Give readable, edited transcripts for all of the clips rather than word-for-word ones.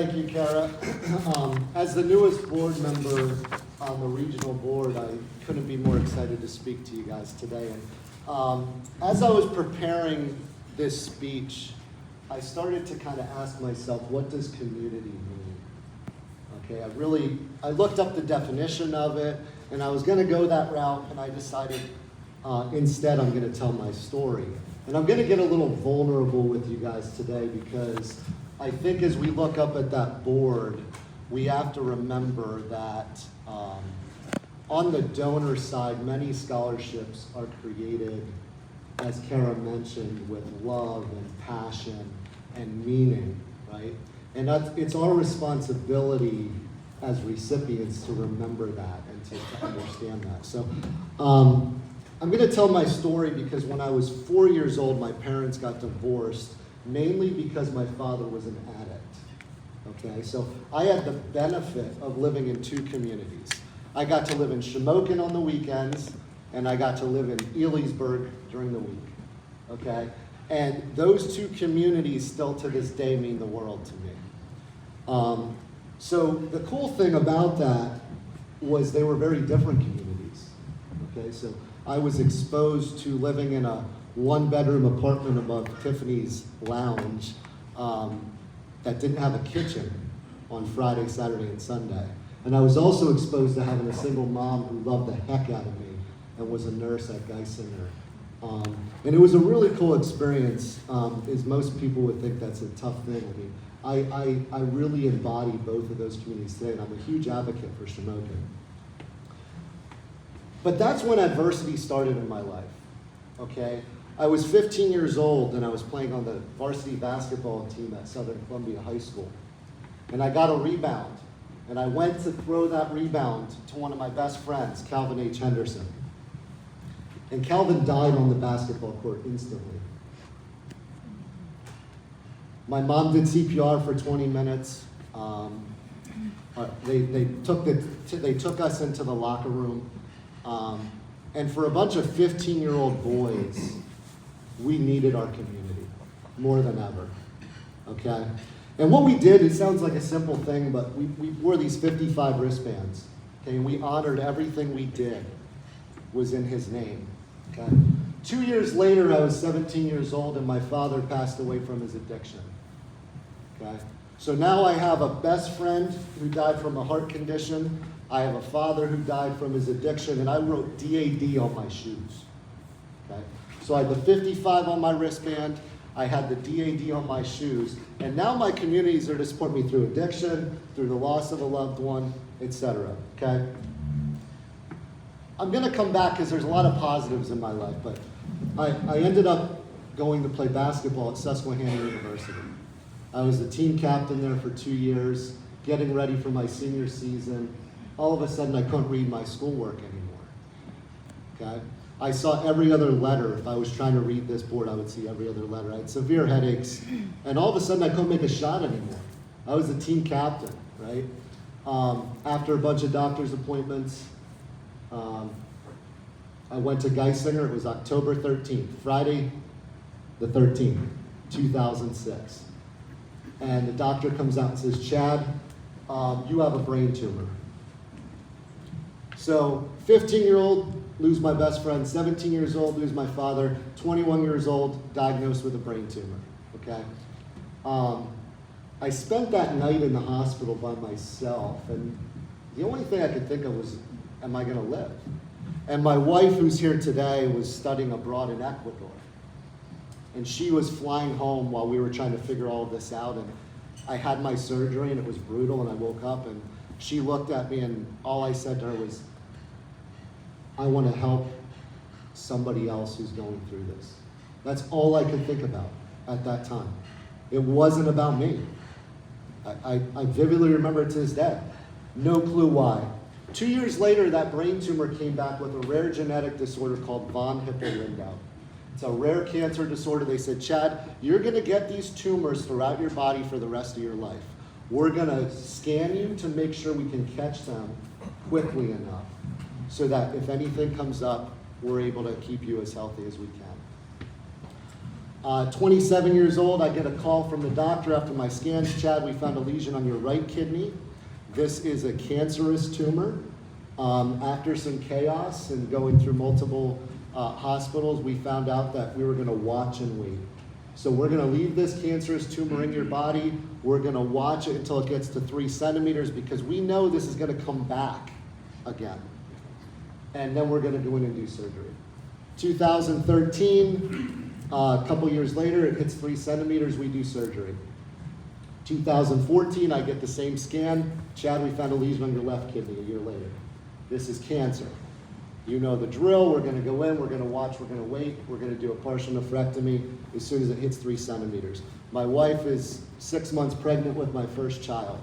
Thank you, Kara. As the newest board member on the regional board, I couldn't be more excited to speak to you guys today. And as I was preparing this speech, I started to kind of ask myself, what does community mean? Okay, I looked up the definition of it, and I was going to go that route, and I decided instead I'm going to tell my story. And I'm going to get a little vulnerable with you guys today because I think as we look up at that board, we have to remember that on the donor side, many scholarships are created, as Kara mentioned, with love and passion and meaning, right? And it's our responsibility as recipients to remember that and to understand that. So I'm going to tell my story because when I was 4 years old, my parents got divorced, mainly because my father was an addict. Okay, so I had the benefit of living in two communities. I got to live in Shamokin on the weekends, and I got to live in Elysburg during the week. Okay, and those two communities still to this day mean the world to me. So the cool thing about that was they were very different communities. Okay, so I was exposed to living in a one-bedroom apartment above Tiffany's Lounge that didn't have a kitchen on Friday, Saturday, and Sunday. And I was also exposed to having a single mom who loved the heck out of me and was a nurse at Geisinger. And it was a really cool experience, as most people would think that's a tough thing. I mean, I really embody both of those communities today, and I'm a huge advocate for Shamokin. But that's when adversity started in my life, okay? I was 15 years old, and I was playing on the varsity basketball team at Southern Columbia High School. And I got a rebound, and I went to throw that rebound to one of my best friends, Calvin H. Henderson. And Calvin died on the basketball court instantly. My mom did CPR for 20 minutes. They took us into the locker room. And for a bunch of 15-year-old boys, we needed our community more than ever, okay? And what we did, it sounds like a simple thing, but we wore these 55 wristbands, okay? And we honored everything we did was in his name, okay? 2 years later, I was 17 years old, and my father passed away from his addiction, okay? So now I have a best friend who died from a heart condition. I have a father who died from his addiction, and I wrote DAD on my shoes, okay? So I had the 55 on my wristband, I had the DAD on my shoes, and now my communities are to support me through addiction, through the loss of a loved one, etc., okay? I'm gonna come back because there's a lot of positives in my life, but I ended up going to play basketball at Susquehanna University. I was the team captain there for 2 years, getting ready for my senior season. All of a sudden, I couldn't read my schoolwork anymore, okay? I saw every other letter. If I was trying to read this board, I would see every other letter. I had severe headaches, and all of a sudden, I couldn't make a shot anymore. I was the team captain, right? After a bunch of doctor's appointments, I went to Geisinger. It was October 13th, Friday the 13th, 2006. And the doctor comes out and says, Chad, you have a brain tumor. So 15-year-old, lose my best friend. 17 years old, lose my father. 21 years old, diagnosed with a brain tumor, okay? I spent that night in the hospital by myself, and the only thing I could think of was, am I gonna live? And my wife, who's here today, was studying abroad in Ecuador. And she was flying home while we were trying to figure all of this out, and I had my surgery, and it was brutal, and I woke up, and she looked at me, and all I said to her was, I want to help somebody else who's going through this. That's all I could think about at that time. It wasn't about me. I vividly remember it to this day. No clue why. 2 years later, that brain tumor came back with a rare genetic disorder called von Hippel-Lindau. It's a rare cancer disorder. They said, Chad, you're going to get these tumors throughout your body for the rest of your life. We're going to scan you to make sure we can catch them quickly enough so that if anything comes up, we're able to keep you as healthy as we can. 27 years old, I get a call from the doctor after my scans. Chad, we found a lesion on your right kidney. This is a cancerous tumor. After some chaos and going through multiple hospitals, we found out that we were going to watch and wait. So we're going to leave this cancerous tumor in your body. We're going to watch it until it gets to 3 centimeters because we know this is going to come back again. And then we're going to go in and do surgery. 2013, a couple years later, it hits 3 centimeters, we do surgery. 2014, I get the same scan. Chad, we found a lesion on your left kidney a year later. This is cancer. You know the drill. We're going to go in, we're going to watch, we're going to wait. We're going to do a partial nephrectomy as soon as it hits 3 centimeters. My wife is 6 months pregnant with my first child.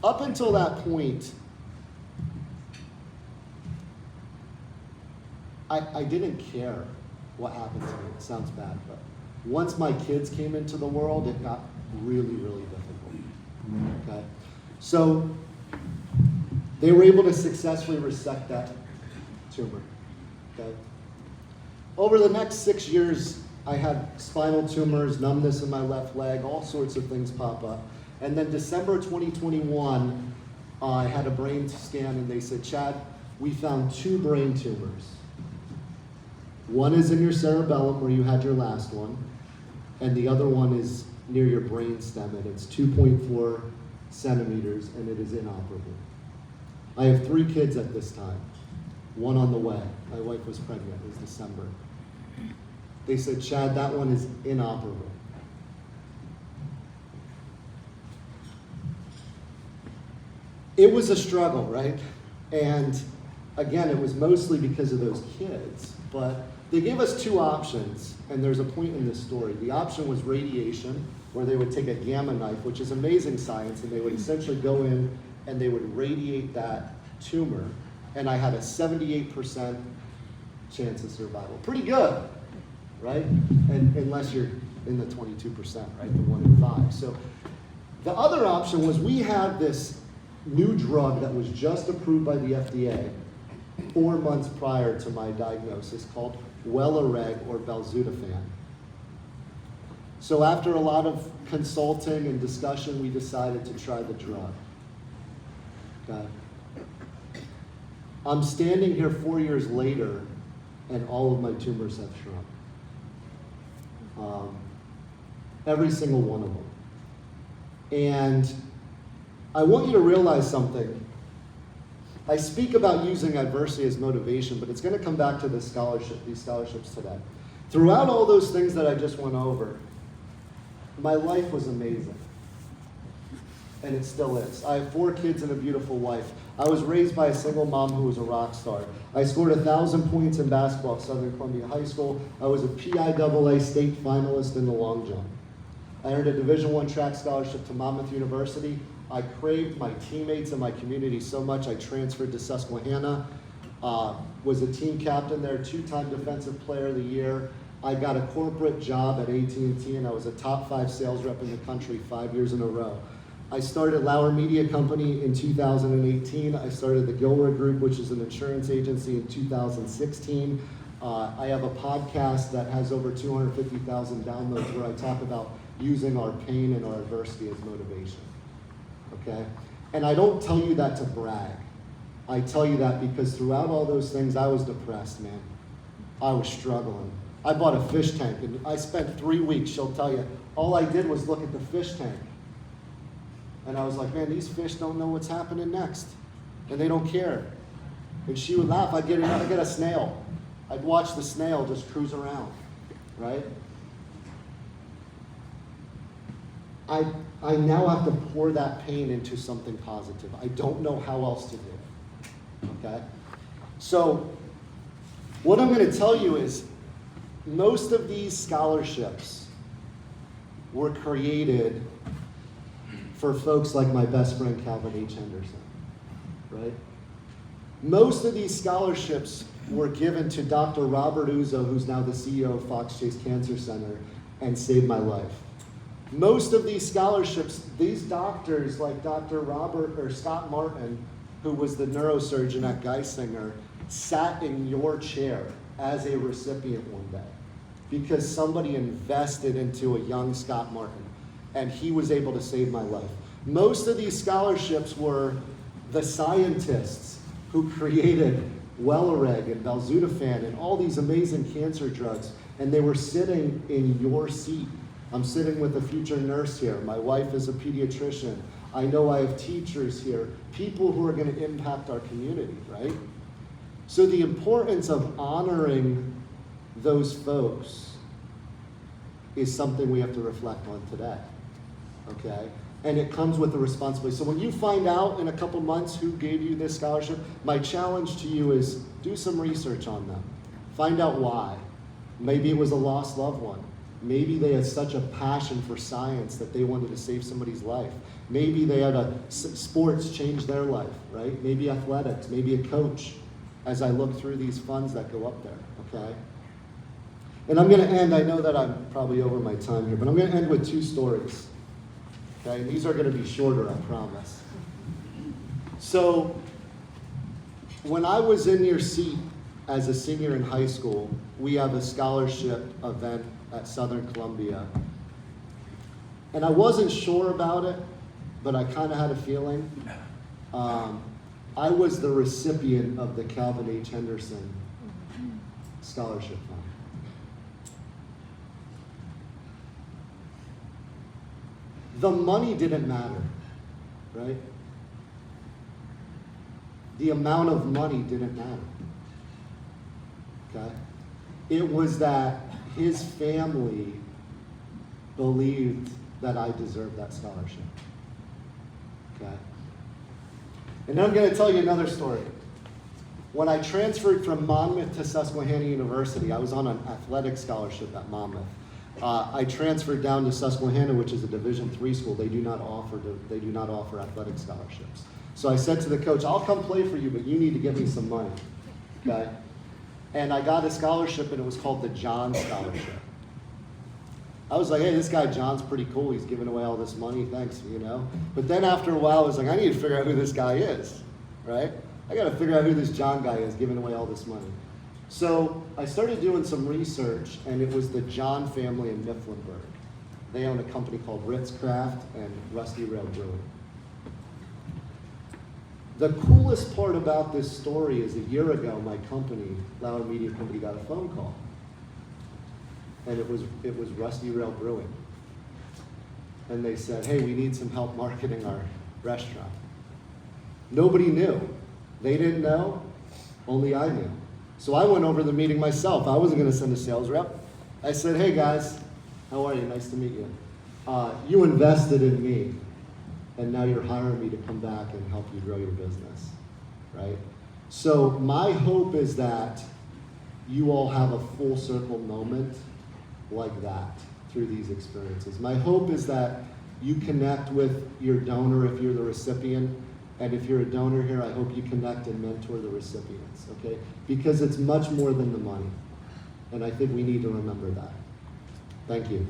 Up until that point, I didn't care what happened to me. It sounds bad, but once my kids came into the world, it got really, really difficult. Okay? So they were able to successfully resect that tumor. Okay? Over the next 6 years, I had spinal tumors, numbness in my left leg, all sorts of things pop up. And then December 2021, I had a brain scan and they said, Chad, we found 2 brain tumors. One is in your cerebellum where you had your last one, and the other one is near your brain stem, and it's 2.4 centimeters, and it is inoperable. I have 3 kids at this time, 1 on the way. My wife was pregnant, it was December. They said, Chad, that one is inoperable. It was a struggle, right? And again, it was mostly because of those kids, but they gave us 2 options, and there's a point in this story. The option was radiation, where they would take a gamma knife, which is amazing science, and they would essentially go in and they would radiate that tumor, and I had a 78% chance of survival. Pretty good, right? And unless you're in the 22%, right? The 1 in 5. So the other option was we had this new drug that was just approved by the FDA 4 months prior to my diagnosis called Welireg or belzutifan. So after a lot of consulting and discussion, we decided to try the drug. Okay. I'm standing here 4 years later, and all of my tumors have shrunk. Every single one of them. And I want you to realize something. I speak about using adversity as motivation, but it's going to come back to these scholarships today. Throughout all those things that I just went over, my life was amazing. And it still is. I have 4 kids and a beautiful wife. I was raised by a single mom who was a rock star. I scored 1,000 points in basketball at Southern Columbia High School. I was a PIAA state finalist in the long jump. I earned a Division I track scholarship to Monmouth University. I craved my teammates and my community so much I transferred to Susquehanna, was a team captain there, 2-time Defensive Player of the Year. I got a corporate job at AT&T and I was a top 5 sales rep in the country 5 years in a row. I started Lauer Media Company in 2018. I started the Gilroy Group, which is an insurance agency, in 2016. I have a podcast that has over 250,000 downloads where I talk about using our pain and our adversity as motivation. Okay? And I don't tell you that to brag. I tell you that because throughout all those things, I was depressed, man. I was struggling. I bought a fish tank, and I spent 3 weeks, she'll tell you, all I did was look at the fish tank. And I was like, man, these fish don't know what's happening next. And they don't care. And she would laugh. I'd get a snail. I'd watch the snail just cruise around, right? I now have to pour that pain into something positive. I don't know how else to do it, okay? So what I'm going to tell you is most of these scholarships were created for folks like my best friend Calvin H. Henderson, right? Most of these scholarships were given to Dr. Robert Uzo, who's now the CEO of Fox Chase Cancer Center, and saved my life. Most of these scholarships, these doctors like Dr. Robert or Scott Martin, who was the neurosurgeon at Geisinger, sat in your chair as a recipient one day. because somebody invested into a young Scott Martin, and he was able to save my life. Most of these scholarships were the scientists who created Wellereg and Belzutafan and all these amazing cancer drugs, and they were sitting in your seat. I'm sitting with a future nurse here. My wife is a pediatrician. I know I have teachers here, people who are going to impact our community, right? So the importance of honoring those folks is something we have to reflect on today, okay? And it comes with a responsibility. So when you find out in a couple months who gave you this scholarship, my challenge to you is do some research on them. Find out why. Maybe it was a lost loved one. Maybe they had such a passion for science that they wanted to save somebody's life. Maybe they had sports change their life, right? Maybe athletics, maybe a coach, as I look through these funds that go up there, okay? And I'm gonna end, I know that I'm probably over my time here, but I'm gonna end with 2 stories. Okay, and these are going to be shorter, I promise. So, when I was in your seat as a senior in high school, we have a scholarship event at Southern Columbia. And I wasn't sure about it, but I kind of had a feeling. I was the recipient of the Calvin H. Henderson Scholarship Fund. The money didn't matter, right? The amount of money didn't matter, okay? It was that his family believed that I deserved that scholarship, okay? And then I'm gonna tell you another story. When I transferred from Monmouth to Susquehanna University, I was on an athletic scholarship at Monmouth. I transferred down to Susquehanna, which is a Division III school. They do not offer athletic scholarships. So I said to the coach, I'll come play for you, but you need to give me some money, okay? And I got a scholarship, and it was called the John Scholarship. I was like, hey, this guy John's pretty cool. He's giving away all this money, thanks, you know? But then after a while, I was like, I need to figure out who this guy is, right? I gotta figure out who this John guy is giving away all this money. So I started doing some research, and it was the John family in Mifflinburg. They own a company called Ritz Craft and Rusty Rail Brewing. The coolest part about this story is a year ago, my company, Lauer Media Company, got a phone call. And it was Rusty Rail Brewing. And they said, hey, we need some help marketing our restaurant. Nobody knew. They didn't know, only I knew. So I went over the meeting myself. I wasn't going to send a sales rep. I said, hey guys, how are you? Nice to meet you. You invested in me, and now you're hiring me to come back and help you grow your business, right? So my hope is that you all have a full circle moment like that through these experiences. My hope is that you connect with your donor if you're the recipient. And if you're a donor here, I hope you connect and mentor the recipients, okay? Because it's much more than the money. And I think we need to remember that. Thank you.